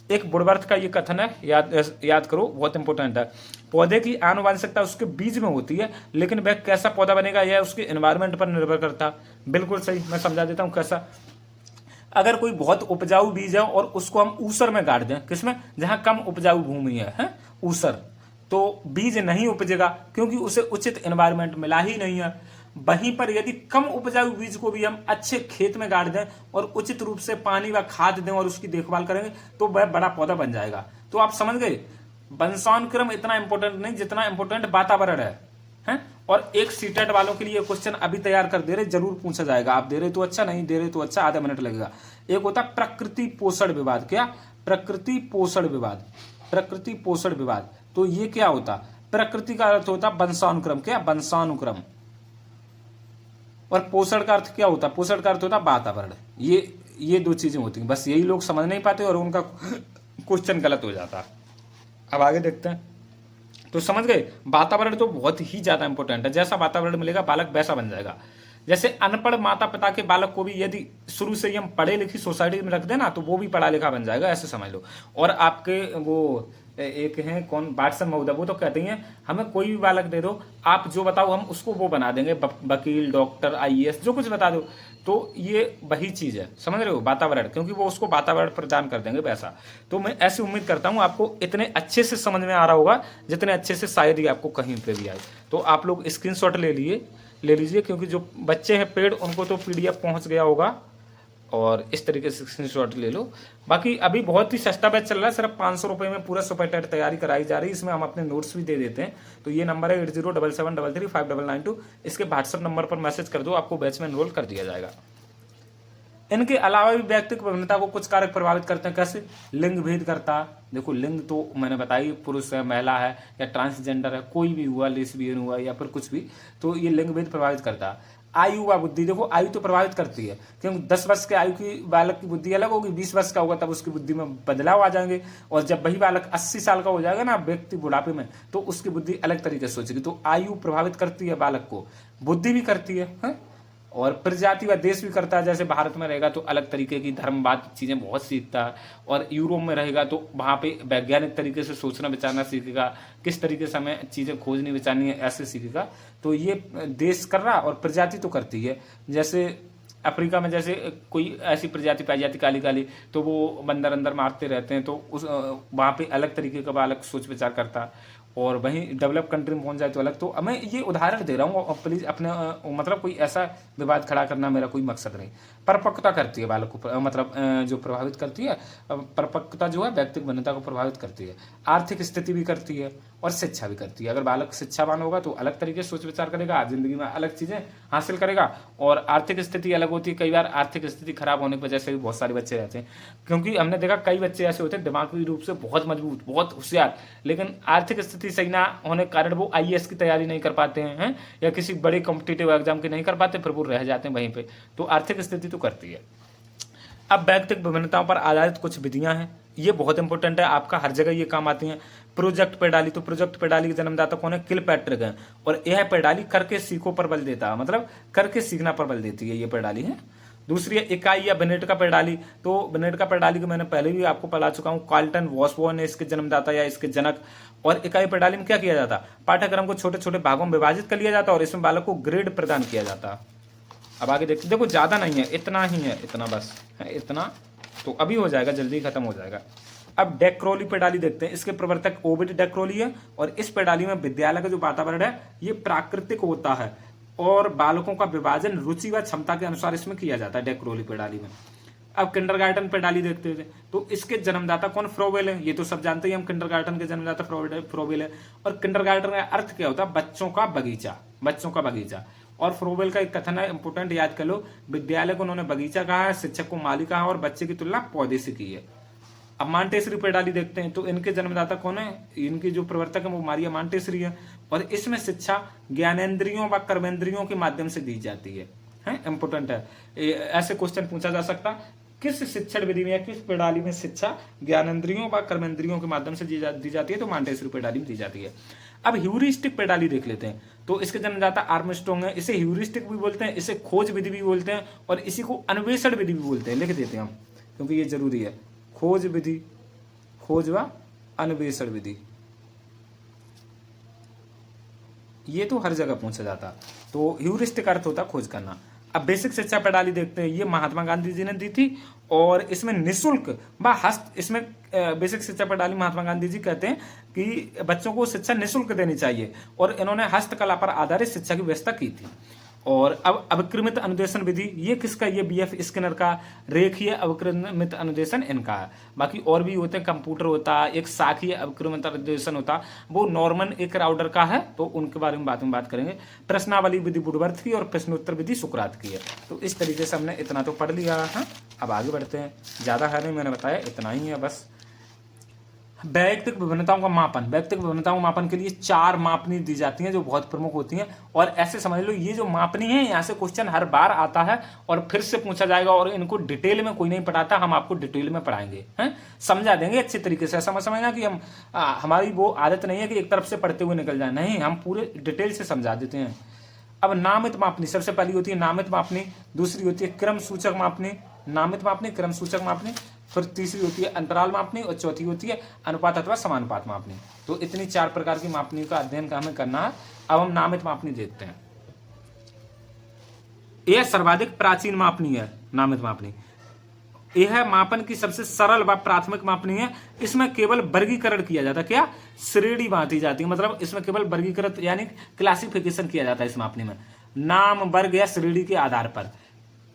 एक वुडवर्थ का ये कथन है, याद करो, बहुत इंपॉर्टेंट है। पौधे की आनुवांशिकता उसके बीज में होती है, लेकिन वह कैसा पौधा बनेगा यह उसके एनवायरमेंट पर निर्भर करता। बिल्कुल सही, मैं समझा देता हूँ कैसा। अगर कोई बहुत उपजाऊ बीज है और उसको हम ऊसर में गाड़ दें, किसमें? जहां कम उपजाऊ भूमि है, ऊसर, तो बीज नहीं उपजेगा, क्योंकि उसे उचित एनवायरमेंट मिला ही नहीं है। वहीं पर यदि कम उपजाऊ बीज को भी हम अच्छे खेत में गाड़ दें और उचित रूप से पानी व खाद दें और उसकी देखभाल करेंगे तो वह बड़ा पौधा बन जाएगा। तो आप समझ गए, वंशानुक्रम इतना इंपॉर्टेंट नहीं जितना इंपॉर्टेंट वातावरण है। और एक सीटेट वालों के लिए क्वेश्चन अभी तैयार कर दे रहे, जरूर पूछा जाएगा। आप दे रहे तो अच्छा, नहीं दे रहे तो अच्छा, आधा मिनट लगेगा। एक होता प्रकृति पोषण विवाद। क्या? प्रकृति पोषण विवाद। प्रकृति पोषण विवाद, तो ये क्या होता? प्रकृति का अर्थ होता वंशानुक्रम। क्या? वंशानुक्रम। और पोषण का अर्थ क्या होता? पोषण का अर्थ होता वातावरण। ये दो चीजें होती हैं, बस यही लोग समझ नहीं पाते और उनका क्वेश्चन गलत हो जाता। अब आगे देखते हैं। तो समझ गए, वातावरण तो बहुत ही ज्यादा इंपॉर्टेंट है। जैसा वातावरण मिलेगा बालक वैसा बन जाएगा। जैसे अनपढ़ माता पिता के बालक को भी यदि शुरू से ही हम पढ़े लिखी सोसाइटी में रख देना तो वो भी पढ़ा लिखा बन जाएगा, ऐसे समझ लो। और आपके वो एक हैं कौन, वाटसन महोदय, वो तो कहते हैं हमें कोई भी बालक दे दो, आप जो बताओ हम उसको वो बना देंगे, वकील, डॉक्टर, IAS, जो कुछ बता दो। तो ये वही चीज है, समझ रहे हो, वातावरण, क्योंकि वो उसको वातावरण प्रदान कर देंगे वैसा। तो मैं ऐसी उम्मीद करता हूँ आपको इतने अच्छे से समझ में आ रहा होगा जितने अच्छे से शायद ही आपको कहीं पे भी आए। तो आप लोग स्क्रीनशॉट ले लीजिए, क्योंकि जो बच्चे हैं पेड उनको तो PDF पहुंच गया होगा, और इस तरीके से स्क्रीनशॉट ले लो। बाकी अभी बहुत ही सस्ता बैच चल रहा है, सिर्फ 500 रुपये में पूरा सुपर टेट तैयारी कराई जा रही है। इसमें हम अपने नोट्स भी दे देते हैं। तो ये नंबर है 8077335992। इसके व्हाट्सएप नंबर पर मैसेज कर दो, आपको बैच में एनरोल कर दिया जाएगा। इनके अलावा भी व्यक्तित्व भिन्नता को कुछ कारक प्रभावित करते हैं। कैसे? लिंग भेद करता। देखो लिंग तो मैंने बताई, पुरुष है, महिला है, या ट्रांसजेंडर है, कोई भी हुआ, लेस्बियन हुआ, या फिर कुछ भी, तो ये लिंग भेद प्रभावित करता है। आयु व बुद्धि, देखो आयु तो प्रभावित करती है, क्योंकि 10 वर्ष के आयु की बालक की बुद्धि अलग होगी, 20 वर्ष का होगा तब उसकी बुद्धि में बदलाव आ जाएंगे। और जब वही बालक 80 साल का हो जाएगा ना व्यक्ति बुढ़ापे में, तो उसकी बुद्धि अलग तरीके से सोचेगी। तो आयु प्रभावित करती है बालक को, बुद्धि भी करती है। और प्रजाति व देश भी करता है। जैसे भारत में रहेगा तो अलग तरीके की धर्मवाद चीजें बहुत सीखता है, और यूरोप में रहेगा तो वहाँ पे वैज्ञानिक तरीके से सोचना विचारना सीखेगा, किस तरीके से हमें चीजें खोजनी विचारनी है, ऐसे सीखेगा। तो ये देश कर रहा, और प्रजाति तो करती है। जैसे अफ्रीका में जैसे कोई ऐसी प्रजाति पाई जाती काली काली, तो वो बंदर अंदर मारते रहते हैं, तो उस वहाँ पे अलग तरीके का अलग सोच विचार करता। और वहीं डेवलप कंट्री में पहुंच जाए तो अलग। तो मैं ये उदाहरण दे रहा हूँ, प्लीज अपने मतलब कोई ऐसा विवाद खड़ा करना मेरा कोई मकसद नहीं। परिपक्वता करती है बालक को, मतलब जो प्रभावित करती है, परिपक्वता जो है व्यक्तित्व भिन्नता को प्रभावित करती है। आर्थिक स्थिति भी करती है, और शिक्षा भी करती है। अगर बालक शिक्षावान होगा तो अलग तरीके से सोच विचार करेगा, जिंदगी में अलग चीजें हासिल करेगा। और आर्थिक स्थिति अलग होती है, कई बार आर्थिक स्थिति खराब होने की वजह से भी बहुत सारे बच्चे रहते हैं, क्योंकि हमने देखा कई बच्चे ऐसे होते हैं दिमागी रूप से बहुत मजबूत, बहुत होशियार, लेकिन आर्थिक स्थिति सही ना होने के कारण वो आईएएस की तैयारी नहीं कर पाते हैं, या किसी बड़े कॉम्पिटिटिव एग्जाम की नहीं कर पाते, फिर वो रह जाते हैं वहीं पे। तो आर्थिक स्थिति तो करती है। अब व्यक्तिगत विभिन्नताओं पर आधारित कुछ विधियां हैं, ये बहुत इंपॉर्टेंट है, आपका हर जगह ये काम आती हैं। प्रोजेक्ट पेडाली, तो प्रोजेक्ट पेडाली के जन्मदाता कौन है? किलपैट्रिक है। और यह पेडाली करके सीखो पर बल देता है, मतलब करके सीखना पर बल देती है, ये पेडाली है। दूसरी है इकाई या बेनेट का पेडाली, तो बेनेट का पेडाली को मैंने पहले भी आपको पढ़ा चुका हूँ, कार्लटन वॉसबोर्न है इसके जन्मदाता या इसके जनक। और इकाई पेडाली में क्या किया जाता? पाठ्यक्रम को छोटे छोटे भागों में विभाजित कर लिया जाता और इसमें बालक को ग्रेड प्रदान किया जाता। अब आगे देखते, देखो ज्यादा नहीं है, इतना ही है, इतना बस है, इतना तो अभी हो जाएगा, जल्दी खत्म हो जाएगा। अब डेक्रोली पेडाली देखते हैं, इसके प्रवर्तक ओविड डेक्रोली है। और इस पेडाली में विद्यालय का जो वातावरण है ये प्राकृतिक होता है और बालकों का विभाजन रुचि व क्षमता के अनुसार इसमें किया जाता है डेक्रोली पेडाली में। अब किंडरगार्टन पेडाली देखते थे, तो इसके जन्मदाता कौन? फ्रोबेल है। ये तो सब जानते हैं हम, किंडरगार्टन के जन्मदाता फ्रोबेल है। और किंडरगार्टन का अर्थ क्या होता है? बच्चों का बगीचा, बच्चों का बगीचा। और फ्रोबेल का एक कथन है, इंपोर्टेंट, याद कर लो, विद्यालय को उन्होंने बगीचा कहा है, शिक्षक को माली कहा और बच्चे की तुलना पौधे से की है। अब मांटेसरी पेडाली देखते हैं, तो इनके जन्मदाता कौन है? इनकी जो प्रवर्तक है वो मारिया मांटेसरी है। और इसमें शिक्षा ज्ञानेंद्रियों व कर्मेंद्रियों के माध्यम से दी जाती है, इंपोर्टेंट है। ऐसे क्वेश्चन पूछा जा सकता, किस शिक्षण विधि में या किस पेडाली में शिक्षा ज्ञानेंद्रियों व कर्मेंद्रियों के माध्यम से दी जाती है? तो मांटेसरी पेडाली में दी जाती है। अब ह्यूरिस्टिक पेडाली देख लेते हैं, तो इसके जन्मदाता आर्मस्ट्रॉन्ग है। इसे ह्यूरिस्टिक भी बोलते हैं, इसे खोज विधि भी बोलते हैं और इसी को अन्वेषण विधि भी बोलते हैं। लिख देते हैं हम क्योंकि ये जरूरी है। खोज विधि, खोज व अन्वेषण विधि, ये तो हर जगह पूछा जाता। तो ह्यूरिस्टिक अर्थ होता खोज करना। अब बेसिक शिक्षा प्रणाली देखते हैं, ये महात्मा गांधी जी ने दी थी और इसमें निःशुल्क व हस्त, इसमें बेसिक शिक्षा प्रणाली महात्मा गांधी जी कहते हैं कि बच्चों को शिक्षा निःशुल्क देनी चाहिए और इन्होंने हस्तकला पर आधारित शिक्षा की व्यवस्था की थी। और अब अवक्रमित अनुदेशन विधि, ये किसका? ये बीएफ स्किनर का रेखीय अवक्रमित अनुदेशन इनका है। बाकी और भी होते हैं, कंप्यूटर होता है, एक शाखीय अवक्रमित अनुदेशन होता, वो नॉर्मन एक राउडर का है, तो उनके बारे में बात करेंगे। प्रश्नावली विधि वुडवर्थ की और प्रश्नोत्तर विधि सुकरात की है। तो इस तरीके से हमने इतना तो पढ़ लिया है। अब आगे बढ़ते हैं, ज्यादा है नहीं, मैंने बताया इतना ही है बस। वैयक्तिक विभिन्नताओं का मापन, वैयक्तिक विभिन्नताओं का मापन के लिए 4 मापनी दी जाती हैं जो बहुत प्रमुख होती हैं। और ऐसे समझ लो, ये जो मापनी है यहाँ से क्वेश्चन हर बार आता है और फिर से पूछा जाएगा और इनको डिटेल में कोई नहीं पढ़ाता, हम आपको डिटेल में पढ़ाएंगे, हैं, समझा देंगे अच्छे तरीके से। ऐसा समझना कि हम हमारी वो आदत नहीं है कि एक तरफ से पढ़ते हुए निकल जाए, नहीं, हम पूरे डिटेल से समझा देते हैं। अब नामित मापनी, सबसे पहली होती है नामित मापनी, दूसरी होती है क्रम सूचक मापनी, नामित मापनी, क्रम सूचक मापनी, फिर तीसरी होती है अंतराल मापनी और चौथी होती है अनुपात अथवा समानुपात मापनी। तो इतनी 4 प्रकार की मापनी का अध्ययन का हमें करना है। अब हम नामित मापनी देखते हैं। यह सर्वाधिक प्राचीन मापनी है, नामित मापनी। यह मापन की सबसे सरल व प्राथमिक मापनी है। इसमें केवल वर्गीकरण किया जाता है, क्या? श्रेणी बांटी जाती है, मतलब इसमें केवल वर्गीकरण यानी क्लासिफिकेशन किया जाता है इस मापनी में, नाम, वर्ग या श्रेणी के आधार पर।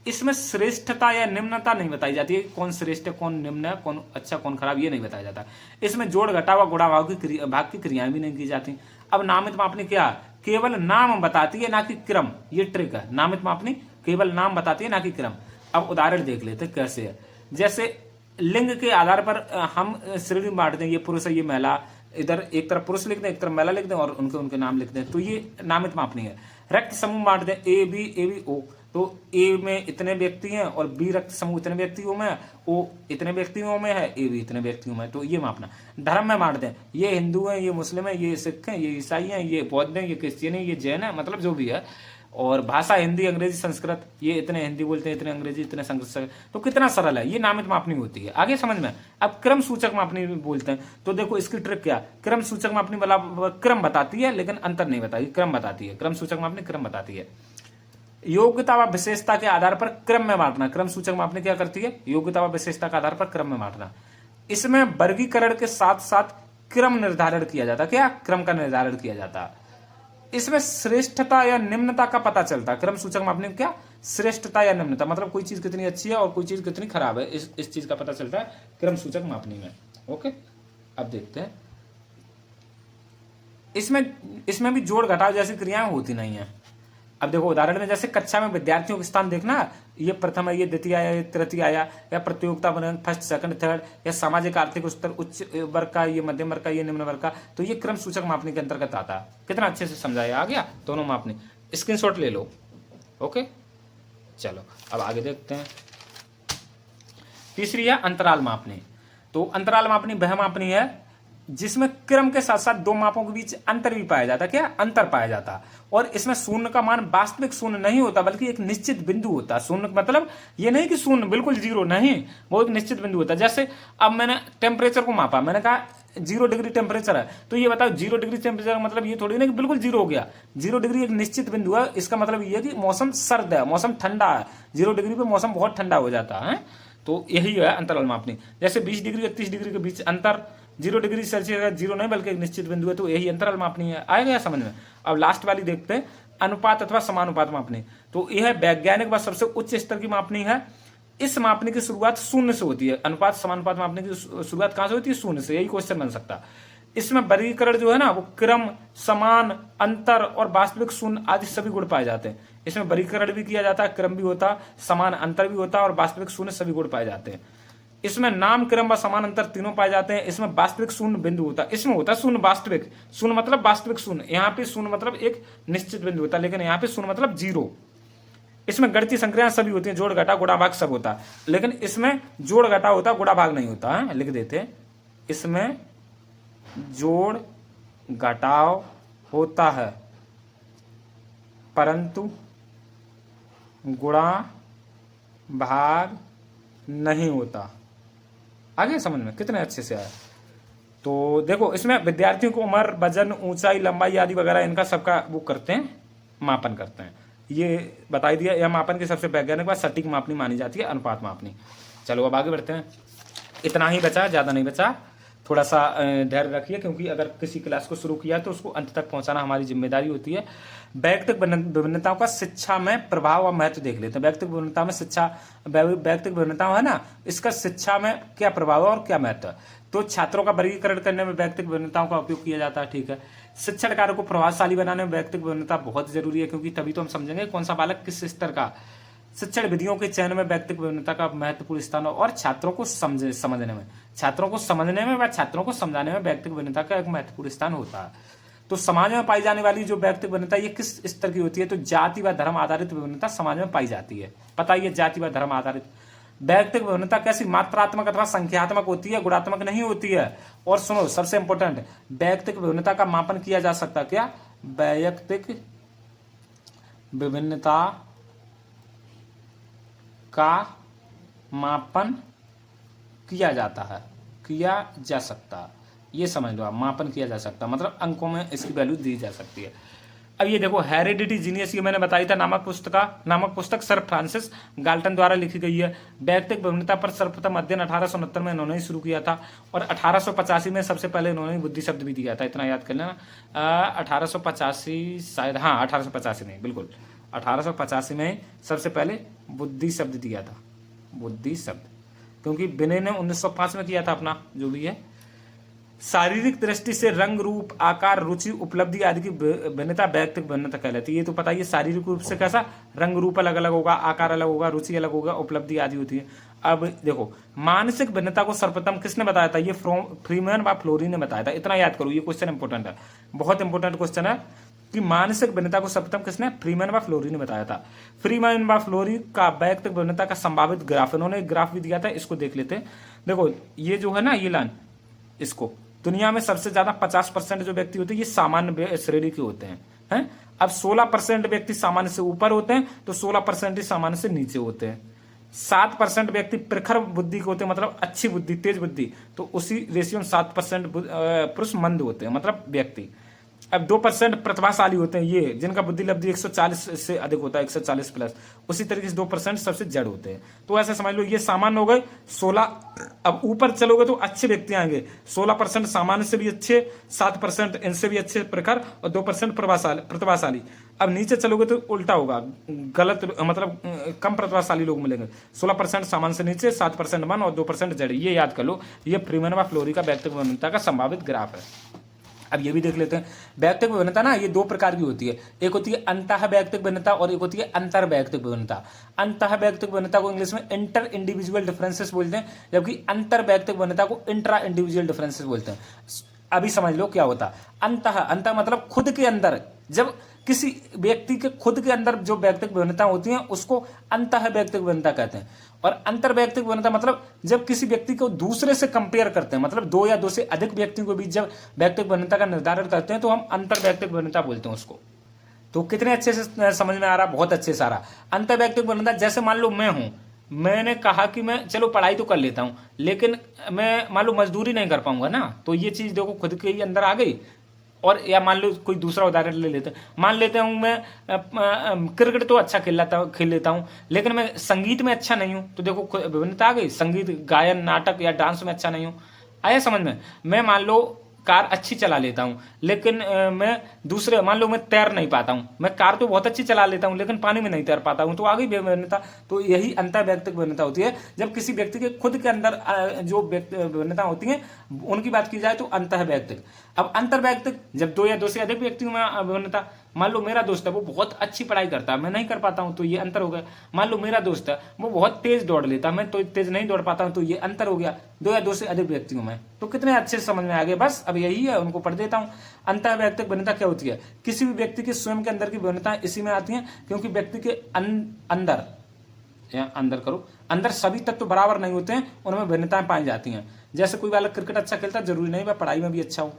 इसमें श्रेष्ठता या निम्नता नहीं बताई जाती है, कौन श्रेष्ठ है, कौन निम्न है, कौन अच्छा कौन खराब, ये नहीं बताया जाता। इसमें जोड़ घटाव गुणा भाग की क्रियाएं भी नहीं की जाती। अब नामित मापनी क्या? केवल नाम बताती है, ना कि क्रम। ये ट्रिक है, नामित मापनी केवल नाम बताती है, ना कि क्रम। अब उदाहरण देख लेते हैं कैसे है। जैसे लिंग के आधार पर हम श्रेणी बांटते हैं, ये पुरुष है, ये महिला, इधर एक तरफ पुरुष लिख दें, एक तरफ महिला लिख दें और उनके उनके नाम लिख दें, तो ये नामित मापनी है। रक्त समूह बांट दें, ए बी ओ, तो ए में इतने व्यक्ति हैं और बी रक्त समूह इतने व्यक्तियों में, ओ इतने व्यक्तियों में है, ए भी इतने व्यक्तियों में, तो ये मापना। धर्म में बांट दें, ये हिंदू हैं, ये मुस्लिम है, ये सिख हैं, ये ईसाई हैं, ये बौद्ध हैं, ये क्रिश्चियन है, ये जैन है, मतलब जो भी है। और भाषा हिंदी, अंग्रेजी, संस्कृत, ये इतने हिंदी बोलते हैं, इतने अंग्रेजी, इतने संस्कृत, तो कितना सरल है, ये नामित मापनी होती है। आगे समझ में। अब क्रम सूचक मापनी बोलते हैं, तो देखो इसकी ट्रिक क्या? क्रम सूचक मापनी वाला क्रम बताती है लेकिन अंतर नहीं बताती, क्रम बताती है। क्रम सूचक मापनी क्रम बताती है। योग्यता व विशेषता के आधार पर क्रम में बांटना, क्रम सूचक मापनी क्या करती है? योग्यता व विशेषता के आधार पर क्रम में बांटना। इसमें वर्गीकरण के साथ साथ क्रम निर्धारण किया जाता, क्या? क्रम का निर्धारण किया जाता। इसमें श्रेष्ठता या निम्नता का पता चलता। क्रम सूचक मापनी में क्या? श्रेष्ठता या निम्नता, मतलब कोई चीज कितनी अच्छी है और कोई चीज कितनी खराब है, इस चीज का पता चलता है क्रम सूचक मापनी में। ओके, अब देखते हैं। इसमें इसमें भी जोड़ घटाव जैसी क्रियाएं होती नहीं है। अब देखो उदाहरण में जैसे कक्षा में विद्यार्थियों के स्थान देखना, ये प्रथम है, ये द्वितीय आया, ये तृतीय आया, या प्रतियोगिता वर्ग फर्स्ट सेकंड थर्ड, या सामाजिक आर्थिक स्तर उच्च वर्ग का, ये मध्यम वर्ग का, ये निम्न वर्ग का, तो ये क्रम सूचक मापनी के अंतर्गत आता है। कितना अच्छे से समझाया, आ गया दोनों मापनी, स्क्रीनशॉट ले लो। ओके चलो अब आगे देखते हैं। तीसरी है अंतराल मापनी। तो अंतराल मापनी वह मापनी है जिसमें क्रम के साथ साथ दो मापों के बीच अंतर भी पाया जाता है। क्या अंतर पाया जाता है, और इसमें शून्य का मान वास्तविक शून्य नहीं होता बल्कि एक निश्चित बिंदु होता है। शून्य मतलब ये नहीं कि शून्य बिल्कुल जीरो नहीं, वो एक निश्चित बिंदु होता है। जैसे अब मैंने टेम्परेचर को मापा, मैंने कहा 0 डिग्री टेम्परेचर है, तो ये बताओ 0 डिग्री टेम्परेचर मतलब ये थोड़ी ना कि बिल्कुल जीरो हो गया। 0 डिग्री एक निश्चित बिंदु है, इसका मतलब ये है कि मौसम सर्द है, मौसम ठंडा है। 0 डिग्री पे मौसम बहुत ठंडा हो जाता है। तो यही है अंतराल मापनी। जैसे 20 डिग्री और 30 डिग्री के बीच अंतर 0 डिग्री सेल्सियस, जीरो नहीं बल्कि एक निश्चित बिंदु है, तो यही अंतराल मापनी है। आएगा समझ में। अब लास्ट वाली देखते हैं, अनुपात अथवा समानुपात मापनी। तो यह वैज्ञानिक व सबसे उच्च स्तर की मापनी है। इस मापनी की शुरुआत शून्य से होती है। अनुपात समानुपात मापने की शुरुआत कहां से होती है? शून्य से। यही क्वेश्चन बन सकता है। इसमें वर्गीकरण जो है ना, वो क्रम, समान, अंतर और वास्तविक शून्य आदि सभी गुण पाए जाते हैं। इसमें वर्गीकरण भी किया जाता है, क्रम भी होता, समान अंतर भी होता और वास्तविक शून्य सभी गुण पाए जाते हैं। इसमें नाम, क्रम व समान अंतर तीनों पाए जाते हैं। इसमें वास्तविक शून्य बिंदु होता है। इसमें होता है शून्य वास्तविक, शून्य मतलब वास्तविक शून्य। यहाँ पे शून्य मतलब एक निश्चित बिंदु होता है, लेकिन यहाँ पे शून्य मतलब जीरो। इसमें गणितीय संक्रियाएं सभी होती हैं, जोड़ घटा गुणा भाग सब होता है, लेकिन इसमें जोड़ घटा होता है, गुणा भाग नहीं होता है। लिख देते हैं, इसमें जोड़ घटाव होता है परंतु गुणा भाग नहीं होता। आगे समझ में कितने अच्छे से आया। तो देखो इसमें विद्यार्थियों को उम्र, वजन, ऊंचाई, लंबाई आदि वगैरह इनका सबका वो करते हैं, मापन करते हैं। ये बताई दिया, यह मापन की सबसे वैज्ञानिक व सटीक मापनी मानी जाती है, अनुपात मापनी। चलो अब आगे बढ़ते हैं। इतना ही बचा, ज़्यादा नहीं बचा। थोड़ा सा धैर्य रखिए, क्योंकि अगर किसी क्लास को शुरू किया तो उसको अंत तक पहुंचाना हमारी जिम्मेदारी होती है। वैयक्तिक विभिन्नताओं का शिक्षा में प्रभाव और महत्व देख लेते हैं। वैयक्तिक विभिन्नता में शिक्षा, वैयक्तिक विभिन्नता है ना, इसका शिक्षा में क्या प्रभाव है और क्या महत्व है। तो छात्रों का वर्गीकरण करने में वैयक्तिक विभिन्नताओं का उपयोग किया जाता है। ठीक है। शिक्षण कार्य को प्रभावशाली बनाने में वैयक्तिक विभिन्नता बहुत जरूरी है, क्योंकि तभी तो हम समझेंगे कौन सा बालक किस स्तर का। शिक्षण विधियों के चयन में वैयक्तिक विभिन्नता का महत्वपूर्ण स्थान है, और छात्रों को समझने में, छात्रों को समझने में व छात्रों को समझाने में वैयक्तिक विभिन्नता का एक महत्वपूर्ण स्थान होता है। तो समाज में पाई जाने वाली जो वैयक्तिक विभिन्नता, ये किस स्तर की होती है? तो जाति व धर्म आधारित विभिन्नता समाज में पाई जाती है। पता ही है, जाति व धर्म आधारित। वैयक्तिक विभिन्नता कैसी? मात्रात्मक अथवा संख्यात्मक होती है, गुणात्मक नहीं होती है। और सुनो सबसे इंपॉर्टेंट, वैयक्तिक विभिन्नता का मापन किया जा सकता है। क्या? वैयक्तिक विभिन्नता का मापन किया जाता है, किया जा सकता, ये समझ लो आप। मापन किया जा सकता मतलब अंकों में इसकी वैल्यू दी जा सकती है। अब ये देखो, हेरिडिटी जीनियस, ये मैंने बताई था, नामक पुस्तक सर फ्रांसिस गाल्टन द्वारा लिखी गई है। वैयक्तिक विभिन्नता पर सर्वप्रथम अध्ययन 1869 में इन्होंने ही शुरू किया था, और 1885 में सबसे पहले इन्होंने बुद्धि शब्द भी दिया था। इतना याद कर लेना। 1885 शायद, हाँ 1885 में, बिल्कुल 1885 में सबसे पहले बुद्धि शब्द दिया था, बुद्धि शब्द, क्योंकि बिने ने 1905 में किया था अपना जो भी है। शारीरिक दृष्टि से रंग, रूप, आकार, रुचि, उपलब्धि आदि की भिन्नता वैयक्तिक भिन्नता कहलाती है। ये तो पता ही है, शारीरिक रूप से कैसा, रंग रूप अलग अलग होगा, आकार अलग होगा, रुचि अलग होगा, उपलब्धि आदि होती है। अब देखो, मानसिक भिन्नता को सर्वप्रथम किसने बताया था? ये फ्रीमैन व फ्लोरी ने बताया था। इतना याद करो, ये क्वेश्चन इंपॉर्टेंट है, बहुत इंपॉर्टेंट क्वेश्चन है कि मानसिक भिन्नता को सर्वप्रथम किसने? फ्रीमैन व फ्लोरी ने बताया था। फ्रीमैन व फ्लोरी का वैयक्तिक भिन्नता का संभावित ग्राफ, इन्होंने एक ग्राफ भी दिया था, इसको देख लेते हैं। देखो ये जो है ना, ये लाइन, इसको दुनिया में सबसे ज्यादा 50% जो व्यक्ति होते हैं ये सामान्य श्रेणी के होते हैं। अब 16% व्यक्ति सामान्य से ऊपर होते हैं, तो 16% ही सामान्य से नीचे होते हैं। 7% व्यक्ति प्रखर बुद्धि के होते हैं, मतलब अच्छी बुद्धि, तेज बुद्धि, तो उसी रेशियो में 7% पुरुष मंद होते हैं, मतलब व्यक्ति। अब 2% प्रतिभाशाली होते हैं, ये जिनका बुद्धि लब्धि 140 से अधिक होता है, 140 प्लस। उसी तरीके से 2% सबसे जड़ होते हैं। तो ऐसे समझ लो, ये सामान्य हो गए 16। अब ऊपर चलोगे तो अच्छे व्यक्ति आएंगे, 16% सामान्य से भी अच्छे, 7% इनसे भी अच्छे प्रखर, और 2% प्रतिभाशाली। अब नीचे चलोगे तो उल्टा होगा, गलत, मतलब कम प्रतिभाशाली लोग मिलेंगे। 16% सामान्य से नीचे, 7% मन और 2% जड़। ये याद कर लो, ये फ्रीमैन व फ्लोरी का वैयक्तिक विभिन्नता का संभावित ग्राफ है। अब ये भी देख लेते हैं। वैयक्तिक विभिन्नता ना ये दो प्रकार की होती है, एक होती है अंतः वैयक्तिक भिन्नता और एक होती है अंतर वैयक्तिक विभिन्नता। अंतः वैयक्तिक भिन्नता को इंग्लिश में इंटर इंडिविजुअल डिफरेंसेस बोलते हैं, जबकि अंतर वैयक्तिक भिन्नता को इंट्रा इंडिविजुअल डिफरेंसेस बोलते हैं। अभी समझ लो क्या होता। अंतः मतलब खुद के अंदर, जब किसी व्यक्ति के खुद के अंदर जो वैयक्तिक विभिन्नता होती हैं उसको अंतः वैयक्तिक विभिन्नता कहते हैं। और अंतर वैयक्तिक विभिन्नता मतलब जब किसी व्यक्ति को दूसरे से कंपेयर करते हैं, मतलब दो या दो से अधिक व्यक्तियों के बीच जब वैयक्तिक विभिन्नता का निर्धारण करते हैं तो हम अंतर वैयक्तिक विभिन्नता बोलते हैं उसको। तो कितने अच्छे से समझ में आ रहा, बहुत अच्छे से आ रहा। अंतर वैयक्तिक विभिन्नता जैसे मान लो मैं हूं, मैंने कहा कि मैं चलो पढ़ाई तो कर लेता हूं लेकिन मैं मान लो मजदूरी नहीं कर पाऊंगा ना, तो ये चीज देखो खुद के ही अंदर आ गई। और या मान लो कोई दूसरा उदाहरण ले लेते हैं, मान लेते हूँ मैं क्रिकेट तो अच्छा खेल लेता हूँ लेकिन मैं संगीत में अच्छा नहीं हूँ, तो देखो विभिन्नता आ गई। संगीत, गायन, नाटक या डांस में अच्छा नहीं हूँ। आया समझ में। मैं मान लो कार अच्छी चला लेता हूँ लेकिन मैं दूसरे, मान लो मैं तैर नहीं पाता हूँ, मैं कार तो बहुत अच्छी चला लेता हूँ लेकिन पानी में नहीं तैर पाता हूँ, तो आ गई विभिन्नता। तो यही अंतर वैयक्तिक विभिन्नता होती है, जब किसी व्यक्ति के खुद के अंदर जो विभिन्नता होती है उनकी बात की जाए तो अंतर वैयक्तिक। अब अंतर वैयक्तिक जब दो या दो से अधिक व्यक्तियों में विभिन्नता, मान लो मेरा दोस्त है वो बहुत अच्छी पढ़ाई करता है, मैं नहीं कर पाता हूं, तो ये अंतर हो गया। मान लो मेरा दोस्त है वो बहुत तेज दौड़ लेता है, मैं तो तेज नहीं दौड़ पाता हूं, तो ये अंतर हो गया दो या दो से अधिक व्यक्तियों में। तो कितने अच्छे से समझ में आ गए। बस अब यही है, उनको पढ़ देता हूं। अंतर वैयक्तिक भिन्नता क्या होती है? किसी भी व्यक्ति के स्वयं के अंदर की भिन्नताएं इसी में आती हैं, क्योंकि व्यक्ति के अंदर या अंदर करो अंदर सभी तत्व बराबर नहीं होते हैं, उनमें भिन्नताएं पाई जाती हैं। जैसे कोई बालक क्रिकेट अच्छा खेलता है, जरूरी नहीं वह पढ़ाई में भी अच्छा हो।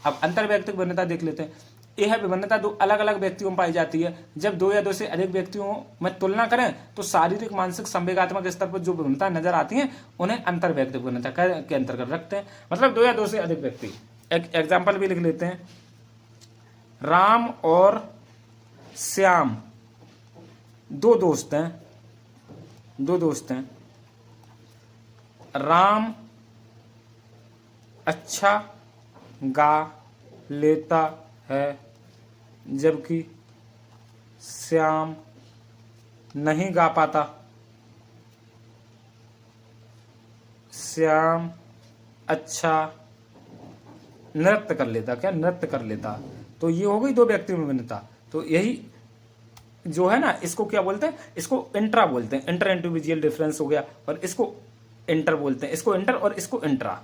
अब अंतर वैयक्तिक भिन्नता देख लेते हैं। यह विभिन्नता दो अलग अलग व्यक्तियों में पाई जाती है। जब दो या दो से अधिक व्यक्तियों में तुलना करें तो शारीरिक, मानसिक, संवेगात्मक स्तर पर जो विभिन्नता नजर आती हैं उन्हें अंतर वैयक्तिक भिन्नता के अंतर्गत रखते हैं। मतलब दो या दो से अधिक व्यक्ति। एक एग्जाम्पल भी लिख लेते हैं। राम और श्याम दो दोस्त हैं। राम अच्छा गा लेता है जबकि श्याम नहीं गा पाता। श्याम अच्छा नृत्य कर लेता। तो ये हो गई दो व्यक्तियों में भिन्नता। तो यही जो है ना, इसको क्या बोलते हैं? इसको इंट्रा बोलते हैं। इंटर इंडिविजुअल डिफरेंस हो गया, और इसको इंटर बोलते हैं। इसको इंटर और इसको इंट्रा।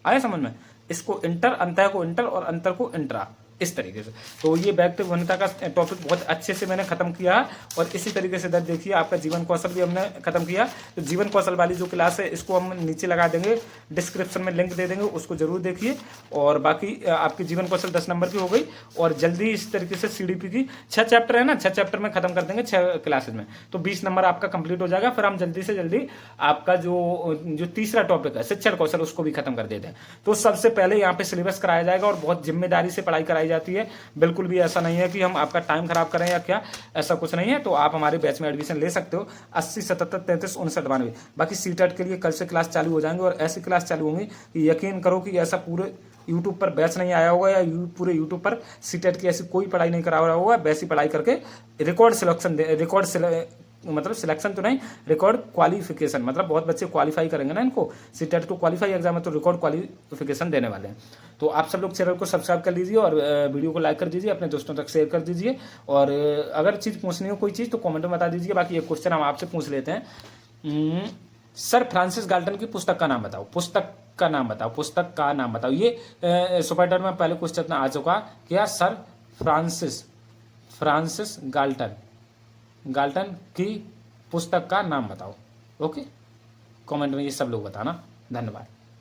आया समझ में? इसको इंटर, अंतर को इंटर और अंतर को इंट्रा, इस तरीके से। तो ये वैयक्तिक भिन्नता का टॉपिक बहुत अच्छे से मैंने खत्म किया। और इसी तरीके से इधर देखिए, आपका जीवन कौशल भी हमने खत्म किया। तो जीवन कौशल वाली जो क्लास है इसको हम नीचे लगा देंगे, डिस्क्रिप्शन में लिंक दे देंगे, उसको जरूर देखिए। और बाकी आपकी जीवन कौशल 10 नंबर की हो गई। और जल्दी इस तरीके से CDP की 6 चैप्टर है ना, 6 चैप्टर में खत्म कर देंगे 6 क्लासेज में, तो 20 नंबर आपका कंप्लीट हो जाएगा। फिर हम जल्दी से जल्दी आपका जो तीसरा टॉपिक है शिक्षण कौशल, उसको भी खत्म कर देते हैं। तो सबसे पहले यहाँ पे सिलेबस कराया जाएगा और बहुत जिम्मेदारी से पढ़ाई कराई जाती है। बिल्कुल भी ऐसा नहीं है कि हम आपका टाइम खराब करें या क्या, ऐसा कुछ नहीं है। तो आप हमारे बैच में एडमिशन ले सकते हो। 80 77 33 59 92। बाकी CTET के लिए कल से क्लास चालू हो जाएंगे, और ऐसी क्लास चालू होंगी कि यकीन करो कि ऐसा पूरे यूट्यूब पर बैच नहीं आया होगा, या पूरे यूट्यूब पर CTET की ऐसी कोई पढ़ाई नहीं करा रहा होगा। वैसी पढ़ाई करके मतलब सिलेक्शन तो नहीं, रिकॉर्ड क्वालिफिकेशन, मतलब बहुत बच्चे क्वालिफाई करेंगे ना इनको। CTET को क्वालिफाई एग्जाम है तो रिकॉर्ड क्वालिफिकेशन देने वाले हैं। तो आप सब लोग चैनल को सब्सक्राइब कर लीजिए और वीडियो को लाइक कर दीजिए, अपने दोस्तों तक शेयर कर दीजिए। और अगर चीज़ पूछनी हो कोई चीज़ तो कमेंट में बता दीजिए। बाकी एक क्वेश्चन हम आपसे पूछ लेते हैं। सर फ्रांसिस गाल्टन की पुस्तक का नाम बताओ। पुस्तक का नाम बताओ। ये सुपर में पहले क्वेश्चन आ चुका। क्या? सर फ्रांसिस गाल्टन की पुस्तक का नाम बताओ। ओके, कमेंट में ये सब लोग बताना। धन्यवाद।